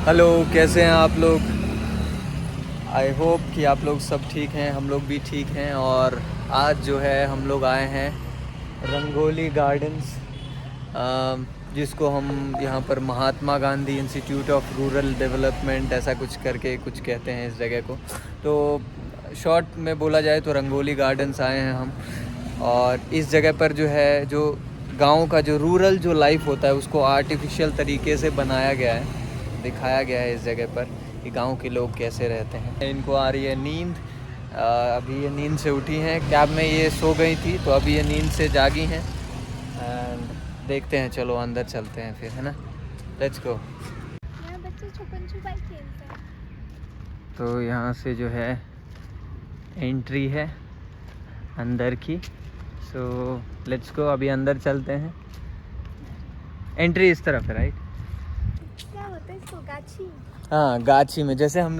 Hello, कैसे हैं आप लोग। आई होप कि आप लोग सब ठीक हैं, हम लोग भी ठीक हैं। और आज जो है हम लोग आए हैं रंगोली गार्डन्स, जिसको हम यहाँ पर Mahatma Gandhi institute of rural development ऐसा कुछ करके कुछ कहते हैं इस जगह को। तो शॉर्ट में बोला जाए तो रंगोली गार्डन्स आए हैं हम। और इस जगह पर जो है, जो गांव का जो रूरल जो लाइफ होता है उसको आर्टिफिशियल तरीके से बनाया गया है, दिखाया गया है इस जगह पर कि गांव के लोग कैसे रहते हैं। इनको आ रही है नींद, अभी ये नींद से उठी हैं। कैब में ये सो गई थी तो अभी ये नींद से जागी हैं। एंड देखते हैं, चलो अंदर चलते हैं फिर, है ना। Let's go. यहाँ बच्चे छुपन छुपाई खेलते हैं। तो यहाँ से जो है एंट्री है अंदर की। सो लेट्स गो, अभी अंदर चलते हैं। एंट्री इस तरफ है, राइट। क्या होता है इसको, गाछी? हाँ, गाछी में। जैसे हम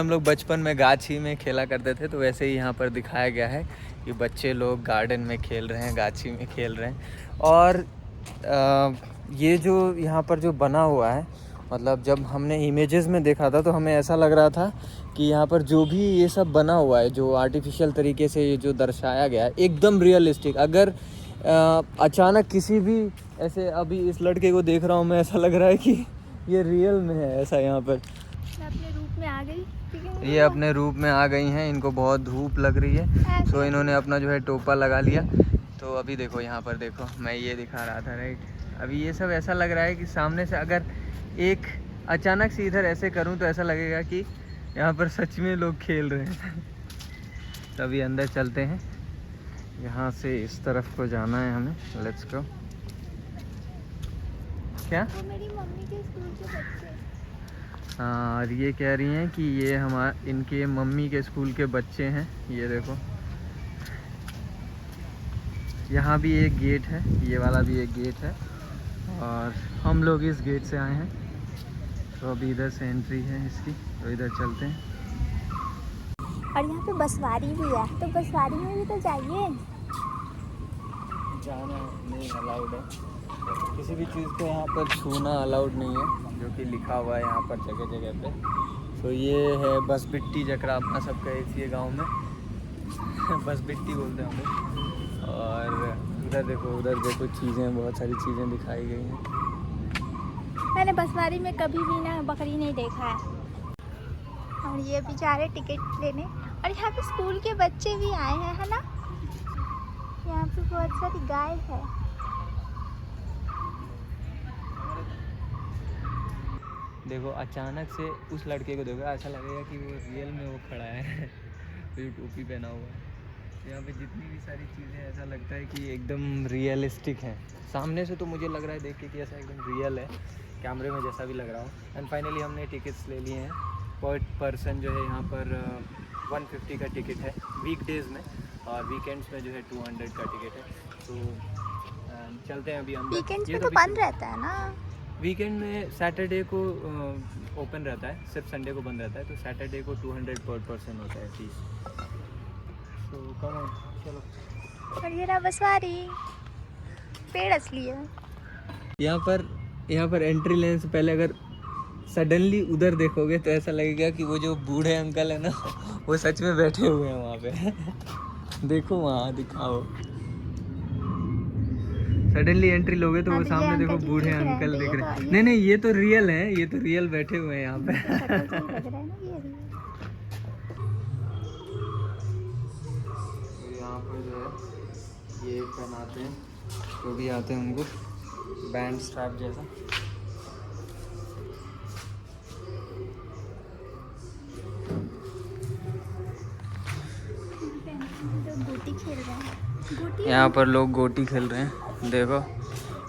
लोग बचपन में गाछी में खेला करते थे, तो वैसे ही यहाँ पर दिखाया गया है कि बच्चे लोग गार्डन में खेल रहे हैं, गाछी में खेल रहे हैं। और ये जो यहाँ पर जो बना हुआ है, मतलब जब हमने इमेजेस में देखा था तो हमें ऐसा लग रहा था कि यहाँ पर जो भी ये सब बना हुआ है, जो आर्टिफिशियल तरीके से ये जो दर्शाया गया है, एकदम रियलिस्टिक। अगर अचानक किसी भी ऐसे, अभी इस लड़के को देख रहा हूँ मैं, ऐसा लग रहा है कि ये रियल में है ऐसा। यहाँ पर मैं अपने रूप में आ गई, ठीक है। ये अपने रूप में आ गई हैं, इनको बहुत धूप लग रही है, तो इन्होंने अपना जो है टोपा लगा लिया। तो अभी देखो यहाँ पर, देखो मैं ये दिखा रहा था, राइट। अभी ये सब ऐसा लग रहा है कि सामने से अगर एक अचानक से इधर ऐसे करूँ तो ऐसा लगेगा कि यहाँ पर सच में लोग खेल रहे हैं। तभी अंदर चलते हैं, यहाँ से इस तरफ को जाना है हमें। Let's go. क्या? वो मेरी मम्मी के स्कूल के बच्चे। हाँ, और ये कह रही हैं कि ये इनके मम्मी के स्कूल के बच्चे हैं। ये देखो, यहाँ भी एक गेट है, ये वाला भी एक गेट है, और हम लोग इस गेट से आए हैं। तो अभी इधर से एंट्री है इसकी, तो इधर चलते हैं। और यहाँ पे बसवारी भी है, तो बसवारी में भी तो जाइए। जाना नहीं अलाउड है, किसी भी चीज़ को यहाँ पर छूना अलाउड नहीं है, जो कि लिखा हुआ है यहाँ पर जगह जगह पे। तो ये है बस बिट्टी, जकरा अपना सब कहे थी गाँव में। बस बिट्टी बोलते हैं हम लोग। और उधर देखो चीज़ें, बहुत सारी चीज़ें दिखाई गई हैं। मैंने बसवारी में कभी भी ना बकरी नहीं देखा है। और ये बेचारे टिकट लेने, और यहाँ पे स्कूल के बच्चे भी आए हैं, है ना। यहाँ पे बहुत सारी गाय है। देखो, अचानक से उस लड़के को देखो, ऐसा लगेगा कि वो रियल में वो खड़ा है। तो टोपी पहना हुआ है। यहाँ पे जितनी भी सारी चीज़ें, ऐसा लगता है कि एकदम रियलिस्टिक हैं। सामने से तो मुझे लग रहा है देख के कि ऐसा एकदम रियल है, कैमरे में जैसा भी लग रहा हो। एंड फाइनली हमने टिकट्स ले लिए हैं। पर पर्सन जो है यहाँ पर 150 का टिकट है वीकडेज़ में, और वीकेंड्स में जो है 200 का टिकट है। तो चलते हैं अभी अंदर। वीकेंड्स ये में तो तो बंद रहता है ना। वीकेंड में सैटरडे को ओपन रहता है, सिर्फ संडे को बंद रहता है। तो सैटरडे को 200 पर पर्सन होता है फीस। तो कम ऑन, चलो। और ये रहा बसवारी, पेड़ असली है। यहाँ पर एंट्री लेने से पहले अगर सडनली उधर देखोगे तो ऐसा लगेगा कि वो जो बूढ़े अंकल है ना, वो सच में बैठे हुए हैं वहाँ पे। देखो वहाँ दिखाओ, सडनली एंट्री लोगे तो वो सामने देखो बूढ़े अंकल दिख रहे हैं। नहीं, ये तो रियल है, ये तो रियल बैठे हुए हैं यहाँ पे। यहाँ पर जो है ये पहनाते हैं, जो भी आते हैं उनको, बैंड स्ट्रैप जैसा। गोटी खेल रहे हैं। यहाँ पर लोग गोटी खेल रहे हैं, देखो।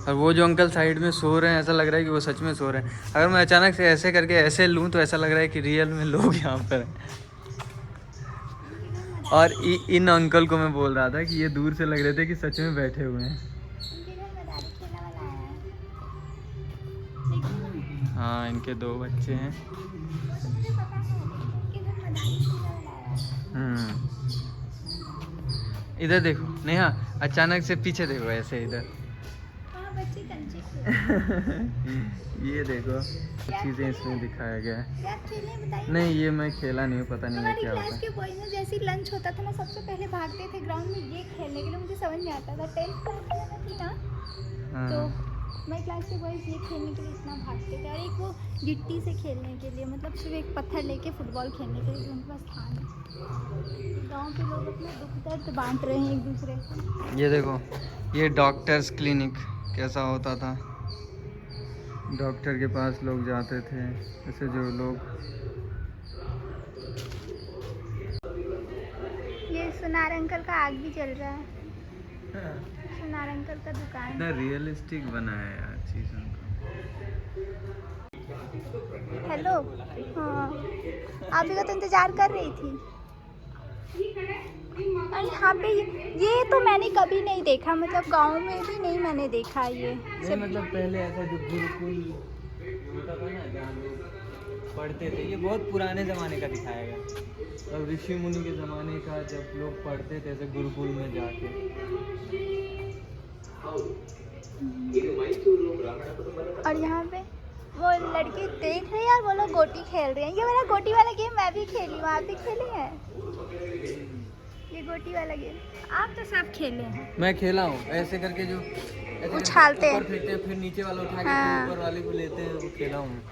और वो जो अंकल साइड में सो रहे हैं, ऐसा लग रहा है कि वो सच में सो रहे हैं। अगर मैं अचानक से ऐसे करके ऐसे लूँ तो ऐसा लग रहा है कि रियल में लोग यहाँ पर हैं। और इन अंकल को मैं बोल रहा था कि ये दूर से लग रहे थे कि सच में बैठे हुए हैं। हाँ, इनके 2 बच्चे हैं। इधर देखो नेहा, अचानक से पीछे देखो ऐसे इधर। बच्चे कंचे खेल ये देखो चीज़ें इसमें दिखाया गया है। क्या खेलने बताइए। नहीं ये मैं खेला नहीं हूँ, पता नहीं है हमारी क्या होता क्लास है। के बॉयज में जैसे ही लंच होता था ना सबसे पहले भागते थे ग्राउंड में ये खेलने के लिए। मुझे समझ नहीं आता था 10th क्लास में थी ना, तो हाँ मैं क्लास के बॉयज ये खेलने के लिए इतना भागते थे। और एक वो गिट्टी से खेलने के लिए, मतलब सिर्फ एक पत्थर लेके फुटबॉल खेलने के लिए, जो उनके पास था नहीं। गाँव के लोग अपना दुख दर्द बांट रहे हैं एक दूसरे से। ये देखो ये डॉक्टर्स क्लिनिक कैसा होता था। डॉक्टर के पास लोग जाते थे, ऐसे जो लोग। ये सुनार अंकल का आग भी चल रहा है। सुनार अंकल का दुकान। इतना रियलिस्टिक बना है यार चीज़ उनका। हेलो, हाँ आप ही का तो इंतजार कर रही थी। और यहाँ पे ये तो मैंने कभी नहीं देखा, मतलब गांव में भी नहीं मैंने देखा ये। नहीं मतलब पहले ऐसा जो गुरुकुल होता था ना जहाँ लोग पढ़ते थे, ये बहुत पुराने ज़माने का दिखाया गया। अब ऋषि मुनि के ज़माने का जब लोग पढ़ते थे ऐसे गुरुकुल में जाके। और यहाँ पे वो लड़के देख रहे हैं यार, वो लोग गोटी खेल रहे हैं। ये वाला गोटी वाला गेम मैं भी खेली हूँ, आप भी खेली है ये गोटी वाला गेम? आप तो सब खेले हैं। मैं खेला हूँ ऐसे करके, जो ऐसे उछालते हैं। ऊपर फेंकते हैं, फिर नीचे वाला उठा के हाँ। फिर ऊपर वाले को लेते हैं, वो खेला हूँ।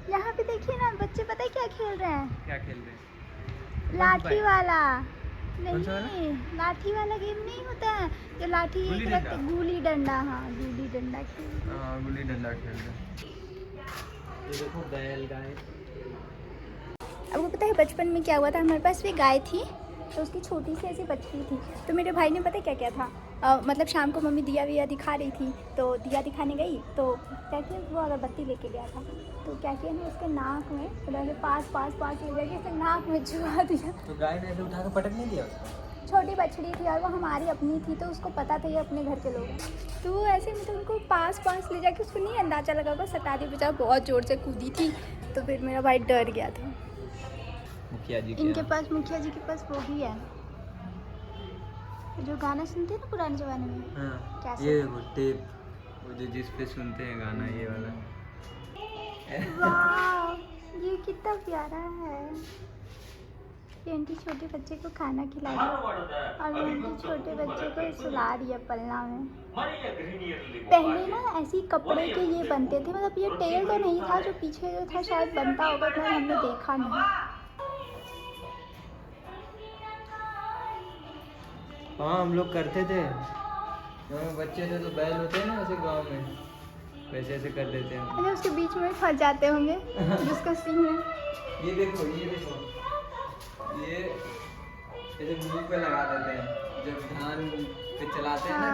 यहाँ पे देखिए ना बच्चे, पता है क्या खेल रहे हैं? क्या खेल रहे हैं? लाठी वाला। कौन सा वाला? नहीं, लाठी वाला गेम नहीं होता है जो लाठी गुल्ली एक डंडा? रखते, गुल्ली डंडा। हाँ गुल्ली डंडा खेल। हाँ गुल्ली डंडा खेल रहे हैं। ये देखो बैल गाय। आपको पता है बचपन में क्या हुआ था? हमारे पास भी गाय थी, तो उसकी छोटी सी ऐसी बच्ची थी। तो मेरे भाई ने पता है क्या क्या था, मतलब शाम को मम्मी दिया विया दिखा रही थी, तो दिया दिखाने गई तो क्या किया, वो अगरबत्ती लेके गया था। तो क्या किया ना, उसके नाक में मतलब ऐसे पास पास पास ले जाके उसके नाक में छुआ दिया। तो गाय ने ऐसे उठा के पटक नहीं दिया उसको? छोटी बछड़ी थी और वो हमारी अपनी थी, तो उसको पता था ये अपने घर के लोग हैं। तो वो ऐसे मतलब उनको पास पास ले जाके, उसको नहीं अंदाजा लगा होगा, सटा दी। बेचारा बहुत ज़ोर से कूदी थी, तो फिर मेरा भाई डर गया था। मुखिया जी इनके पास, मुखिया जी के पास वो भी है जो गाना सुनते हैं ना पुराने ज़माने में। हाँ कैसे? ये देखो टेप, वो जो जिस पे सुनते हैं गाना, ये वाला। वाह ये कितना प्यारा है। ये आंटी छोटे बच्चे को खाना खिला रही है और वो आंटी छोटे बच्चे को सुला रही है पलना में। पहले ना ऐसे ही कपड़े के ये बनते थे, मतलब ये टेल तो नहीं था, जो पीछे जो था शायद बनता होगा, तो हमने देखा नहीं। हाँ हम लोग करते थे जब हम बच्चे थे, तो बैल होते हैं ना ऐसे गांव में, वैसे ऐसे कर देते हैं। अरे उसके बीच में फंस जाते होंगे जिसका सीन है। ये देखो ये ऐसे मुंह पे लगा देते हैं, जब धान पे चलाते हैं ना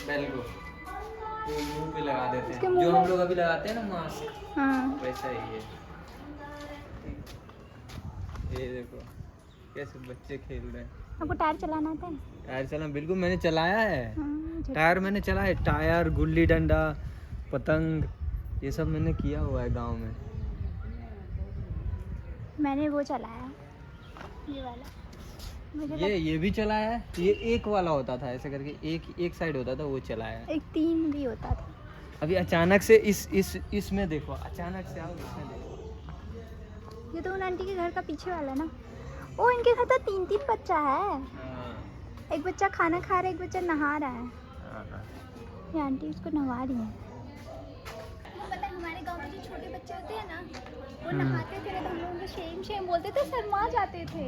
बैल को, तो मुंह पे लगा देते उसके हैं, मुंह जो में- हम लोग अभी लगाते हैं ना मास्क, हाँ वैसा ही है। ये देखो कैसे बच्चे खेल रहे हैं। आपको टायर चलाना आता है? टायर चलाना बिल्कुल मैंने चलाया है। हाँ, टायर मैंने चला है, टायर, गुल्ली डंडा, पतंग, ये सब मैंने किया हुआ है गांव में। मैंने वो चलाया ये वाला, मुझे ये भी चलाया है। ये एक वाला होता था ऐसे करके, एक साइड होता था, वो चलाया है। एक 3 भी होता था। अभी अचानक से इसमें देखो, अचानक से आओ इसमें देखो। ये तो उन आंटी के घर का पीछे वाला ना। ओ इनके घर तो 3 बच्चा है। हाँ, एक बच्चा खाना खा रहा है, एक बच्चा नहा रहा है। हाँ। ये आंटी उसको नहवा रही है। पता है हमारे गांव में जो छोटे बच्चे होते हैं ना, वो नहाते थे ना, तो हम लोग उनको शेम शेम बोलते थे, शर्मा जाते थे।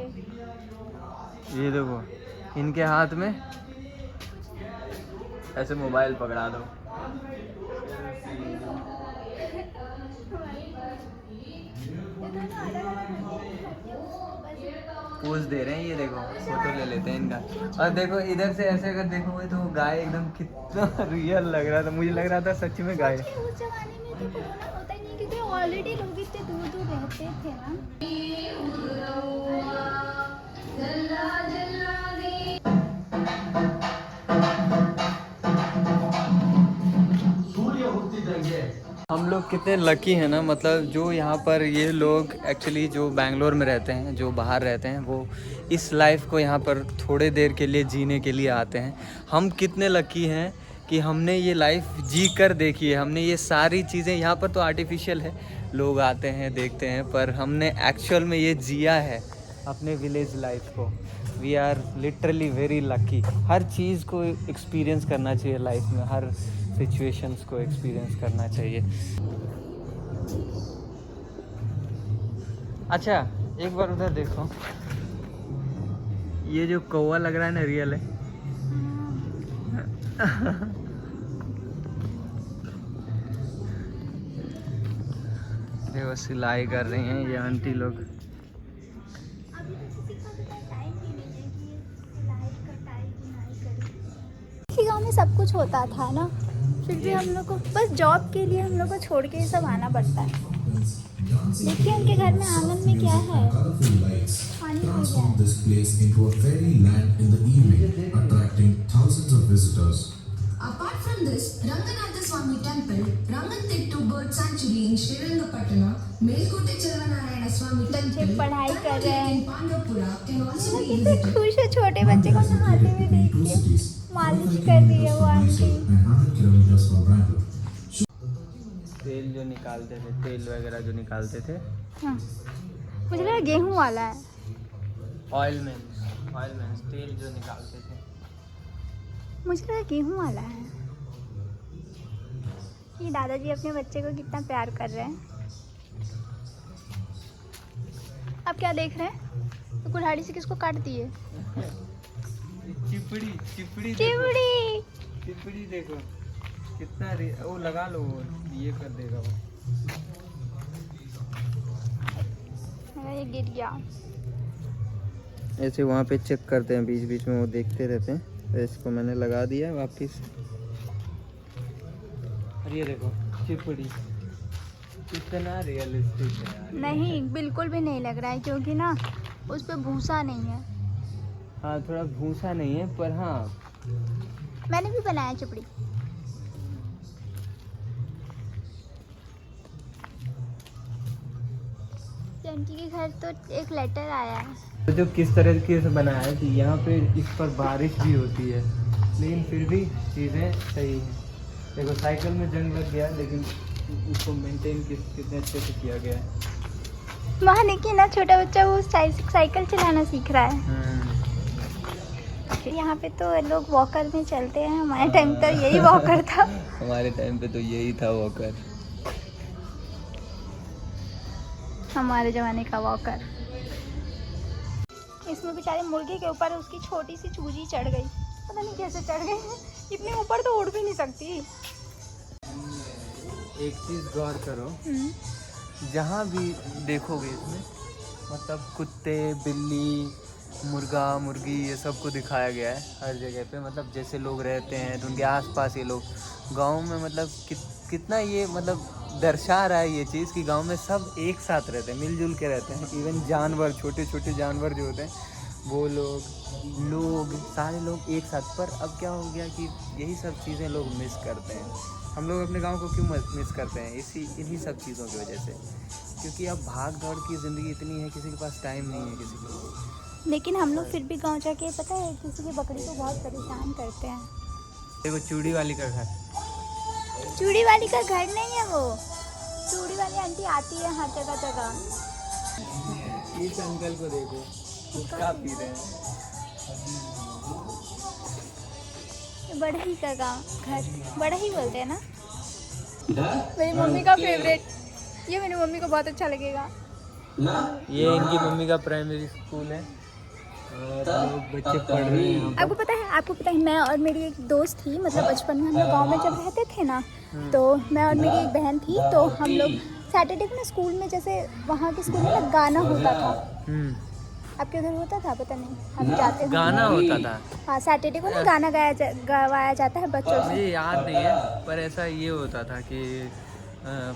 ये देखो इनके हाथ में ऐसे मोबाइल पकड़ा दो, पोज दे रहे हैं। ये देखो फोटो ले लेते हैं इनका। और देखो इधर से ऐसे अगर देखोगे तो गाय एकदम कितना रियल लग रहा था, मुझे लग रहा था सच में गाय। उस जमाने में तो कोरोना होता ही नहीं, क्योंकि ऑलरेडी लोग इतने दूर दूर रहते थे ना। हम लोग कितने लकी हैं ना, मतलब जो यहाँ पर ये लोग एक्चुअली जो बैंगलोर में रहते हैं, जो बाहर रहते हैं, वो इस लाइफ को यहाँ पर थोड़े देर के लिए जीने के लिए आते हैं। हम कितने लकी हैं कि हमने ये लाइफ जी कर देखी है। हमने ये सारी चीज़ें, यहाँ पर तो आर्टिफिशियल है, लोग आते हैं देखते हैं, पर हमने एक्चुअल में ये जिया है अपने विलेज लाइफ को। We are literally very lucky. हर चीज़ को एक्सपीरियंस करना चाहिए लाइफ में, हर सिचुएशंस को एक्सपीरियंस करना चाहिए। अच्छा, एक बार उधर देखो, ये जो कौवा लग रहा है ना, रियल है। देखो सिलाई कर रही हैं ये आंटी लोग। गाँव में सब कुछ होता था ना, फिर भी हम लोग को बस जॉब के लिए हम लोग को छोड़ के ये सब आना पड़ता है। देखिए उनके घर में आंगन में क्या है, पानी हो गया है। Apart from this, Ranganatha Swami Temple, Rangathettu Bird Sanctuary in Srirangapatna, Melkote Chalvanarayana Swami Temple, पढ़ाई कर रहे हैं। Pandapura can also be कितने visited. खुश है छोटे बच्चे को नहाते हुए देख के। मालिश कर रही है वो आंटी। तेल जो निकालते थे, तेल वगैरह जो निकालते थे, हाँ, मुझे लगा गेहूं वाला है। ऑयल में तेल जो निकालते थे। मुझे लगा गेहूं वाला है। ये दादाजी अपने बच्चे को कितना प्यार कर रहे हैं। अब क्या देख रहे हैं? तो कुल्हाड़ी से किसको काट दिए? चिपड़ी चिमड़ी। देखो कितना वो लगा लो, वो ये कर देगा वो। ये गिर गया। ऐसे वहाँ पे चेक करते हैं, बीच बीच में वो देखते रहते हैं। तो इसको मैंने लगा दिया है वापिस। और ये देखो चिपड़ी कितना रियलिस्टिक है यार। नहीं, बिल्कुल भी नहीं लग रहा है, क्योंकि ना उस पे भूसा नहीं है। हाँ, थोड़ा भूसा नहीं है, पर हाँ मैंने भी बनाया चिपड़ी। आंटी के घर तो एक लेटर आया है। तो जो किस तरीके से बनाया है कि यहाँ पे इस पर बारिश भी होती है, लेकिन फिर भी चीज़ें सही हैं। देखो साइकिल में जंग लग गया, लेकिन उसको मेंटेन कितने अच्छे से किया गया है। वहाँ देखिए ना, छोटा बच्चा वो साइकिल चलाना सीख रहा है। यहाँ पे तो लोग वॉकर में चलते हैं। हमारे टाइम तो यही वॉकर था। हमारे टाइम पे तो यही था वॉकर, हमारे ज़माने का वॉकर। इसमें बेचारे मुर्गे के ऊपर उसकी छोटी सी चूजी चढ़ गई, पता नहीं कैसे चढ़ गई। इतने ऊपर तो उड़ भी नहीं सकती। एक चीज़ गौर करो, जहाँ भी देखोगे इसमें मतलब कुत्ते, बिल्ली, मुर्गा, मुर्गी, ये सब को दिखाया गया है हर जगह पे। मतलब जैसे लोग रहते हैं तो उनके आसपास ये लोग गांव में मतलब कितना ये मतलब दर्शा रहा है ये चीज़ कि गांव में सब एक साथ रहते हैं, मिलजुल के रहते हैं। इवन जानवर, छोटे छोटे जानवर जो होते हैं, वो लोग सारे लोग एक साथ। पर अब क्या हो गया कि यही सब चीज़ें लोग मिस करते हैं। हम लोग अपने गांव को क्यों मिस करते हैं? इन्हीं सब चीज़ों की वजह से, क्योंकि अब भाग दौड़ की ज़िंदगी इतनी है, किसी के पास टाइम नहीं है किसी को। लेकिन हम लोग फिर भी गांव जाके पता है किसी की बकरी को बहुत परेशान करते हैं। देखो चूड़ी वाली का घर, चूड़ी वाली का घर नहीं है वो। चूड़ी वाली आंटी आती है हर जगह जगह। इस अंकल को देखो, क्या पी रहे हैं। बढ़ई का गाँव घर, बढ़ई बोलते हैं ना। मेरी मम्मी का फेवरेट, ये मेरी मम्मी को बहुत अच्छा लगेगा। ये इनकी मम्मी का प्राइमरी स्कूल है और लोग बच्चे पढ़ रहे हैं यहाँ पर। आपको पता है मैं और मेरी एक दोस्त थी, मतलब बचपन में हम लोग गाँव में जब रहते थे ना, तो मैं और मेरी एक बहन थी, तो हम लोग सैटरडे को ना स्कूल में, जैसे वहाँ के स्कूल में ना गाना होता था। आपके उधर होता था? पता नहीं, हम जाते गाना होता था। हाँ, सैटरडे को ना गाना गवाया जाता है बच्चों से। मुझे याद नहीं है, पर ऐसा ये होता था कि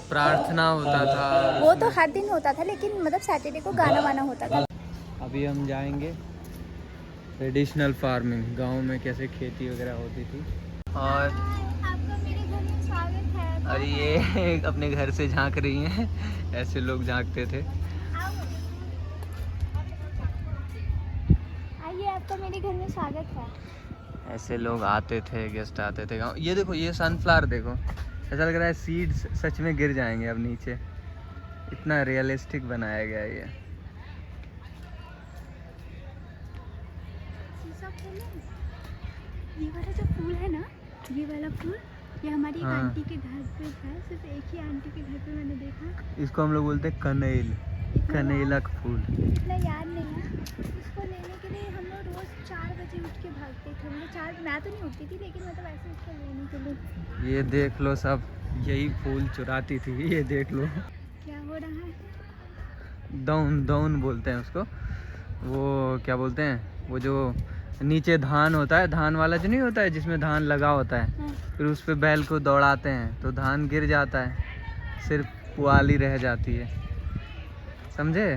प्रार्थना होता था। वो तो हर दिन होता था, लेकिन मतलब सैटरडे को गाना वाना होता था। अभी हम जाएंगे ट्रेडिशनल फार्मिंग, गांव में कैसे खेती वगैरह होती थी। और आपका मेरे घर में स्वागत है। और ये अपने घर से झांक रही हैं, ऐसे लोग झांकते थे। में स्वागत है। ऐसे लोग आते थे, गेस्ट आते थे गाँव। ये देखो, ये सनफ्लावर देखो, ऐसा लग रहा है सीड्स सच में गिर जाएंगे अब नीचे, इतना रियलिस्टिक बनाया गया है ये। शीशा खोलो। ये वाला जो फूल है ना, ये वाला फूल, ये हमारी एक हाँ। आंटी के घर पे था। सिर्फ एक ही आंटी के घर पे मैंने देखा। इसको हम लोग बोलते हैं कनेल, कनेला का फूल। इतना याद नहीं है। इसको लेने के लिए हम लोग रोज 4 बजे उठ के भागते थे। मतलब 4, मैं तो नहीं उठती थी, लेकिन मतलब ऐसे उसको लेने के लिए। ये देख लो, सब यही फूल चुराती थी, ये देख लो। क्या हो रहा है? दौन, दौन बोलते हैं उसको। वो क्या बोलते हैं, वो जो नीचे धान होता है, धान वाला जो नहीं होता है जिसमें धान लगा होता है, हाँ। फिर उस पे बैल को दौड़ाते हैं तो धान गिर जाता है, सिर्फ पुआली रह जाती है, समझे?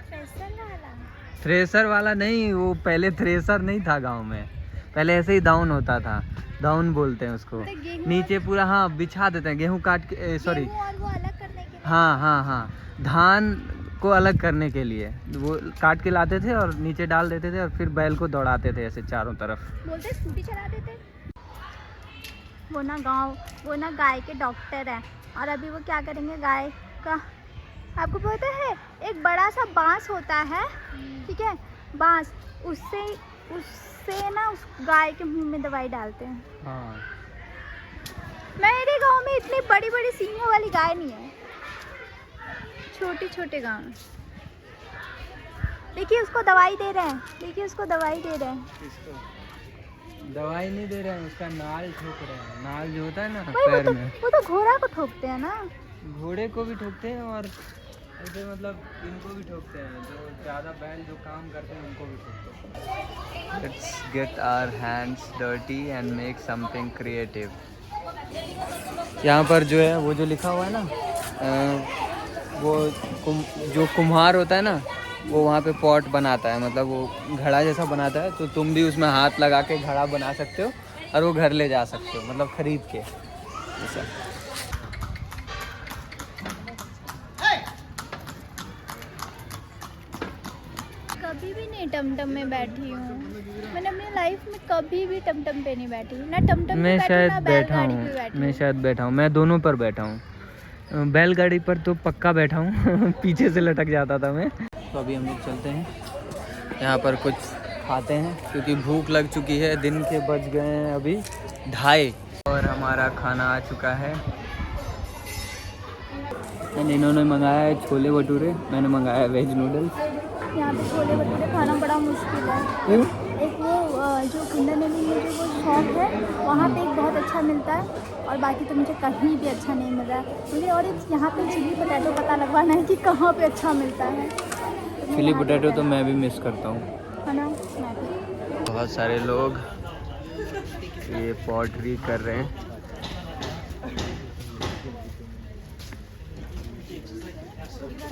थ्रेसर वाला? थ्रेसर वाला नहीं, वो पहले थ्रेसर नहीं था गांव में, पहले ऐसे ही दाउन होता था, दाउन बोलते हैं उसको। मतलब गेहूं नीचे पूरा, हाँ, बिछा देते हैं गेहूं काट के, सॉरी, गेहूं और वो अलग करने के लिए। हाँ हाँ हाँ, धान को अलग करने के लिए वो काट के लाते थे और नीचे डाल देते थे और फिर बैल को दौड़ाते थे ऐसे चारों तरफ। बोलते स्कूटी चलाते थे। वो ना गाय के डॉक्टर है, और अभी वो क्या करेंगे गाय का, आपको पता है? एक बड़ा सा बांस होता है, ठीक है, बांस, उससे ना उस गाय के मुंह में दवाई डालते हैं। हाँ, मेरे गांव में इतनी बड़ी बड़ी सींगों वाली गाय नहीं है, छोटे छोटे गांव में। देखिए उसको दवाई दे रहे हैं, देखिए उसको दवाई दे रहे हैं। किसको दवाई नहीं दे रहे हैं, उसका नाल ठोक रहे हैं, नाल जो होता है ना भाई पैर में, वो तो घोड़ा को ठोकते हैं ना। घोड़े को भी ठोकते हैं और ऐसे मतलब इनको भी ठोकते हैं, जो ज़्यादा बैल जो काम करते हैं उनको भी ठोकते हैं। Let's get our hands dirty and make something creative. यहाँ पर जो है वो जो लिखा हुआ है ना, वो जो कुम्हार होता है ना, वो वहाँ पे पॉट बनाता है, मतलब वो घड़ा जैसा बनाता है, तो तुम भी उसमें हाथ लगा के घड़ा बना सकते हो और वो घर ले जा सकते हो, मतलब खरीद के ऐसा। कभी भी नहीं टमटम में बैठी हूँ मैंने अपनी लाइफ में, कभी भी टमटम पे नहीं बैठी हूँ, ना टमटम में मैं बैठी शायद ना बैठा बैलगाड़ी पे बैठी हूँ, मैं हूँ। शायद बैठा हूँ, मैं दोनों पर बैठा हूँ। बैलगाड़ी पर तो पक्का बैठा हूँ पीछे से लटक जाता था मैं। तो अभी हम लोग चलते हैं, यहाँ पर कुछ खाते हैं क्योंकि भूख लग चुकी है। दिन के बज गए हैं अभी 2:30 और हमारा खाना आ चुका है। इन्होंने मंगाया है छोले भटूरे, मैंने मंगाया वेज नूडल्स। यहाँ पे छोले भटूरे खाना बड़ा मुश्किल है। क्यों? एक वो जो कुंदन नदी में जो वो शॉप है, वहाँ पे एक बहुत अच्छा मिलता है, और बाकी तो मुझे कहीं भी अच्छा नहीं मिल रहा है मुझे। और एक यहाँ पे चिली पोटैटो पता लगवाना है कि कहाँ पे अच्छा मिलता है। चिली पोटैटो तो मैं भी मिस करता हूँ, है ना, मैं भी। बहुत सारे लोग ये पॉटरी कर रहे हैं।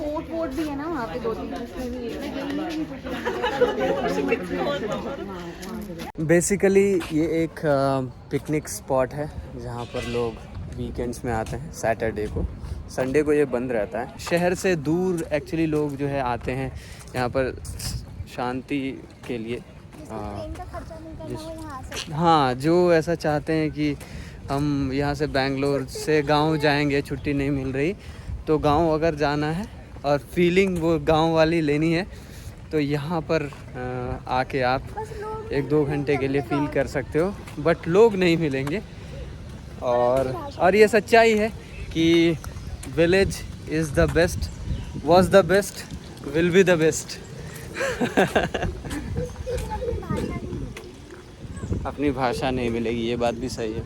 पोट भी है ना वहाँ पे 2-3, बेसिकली ये एक पिकनिक स्पॉट है जहाँ पर लोग वीकेंड्स में आते हैं। सैटरडे को, संडे को ये बंद रहता है। शहर से दूर एक्चुअली लोग जो है आते हैं यहाँ पर शांति के लिए। ट्रेन का खर्चा नहीं करना, वो यहाँ आ सकते हैं। हाँ, जो ऐसा चाहते हैं कि हम यहाँ से बैंगलोर से गांव जाएंगे, छुट्टी नहीं मिल रही, तो गांव अगर जाना है और फीलिंग वो गांव वाली लेनी है, तो यहाँ पर आके आप बस लोग 1-2 घंटे के लिए फील कर सकते हो, बट लोग नहीं मिलेंगे। और ये सच्चाई है कि village is the best, was the best, will be the best. अपनी भाषा नहीं मिलेगी, ये बात भी सही है।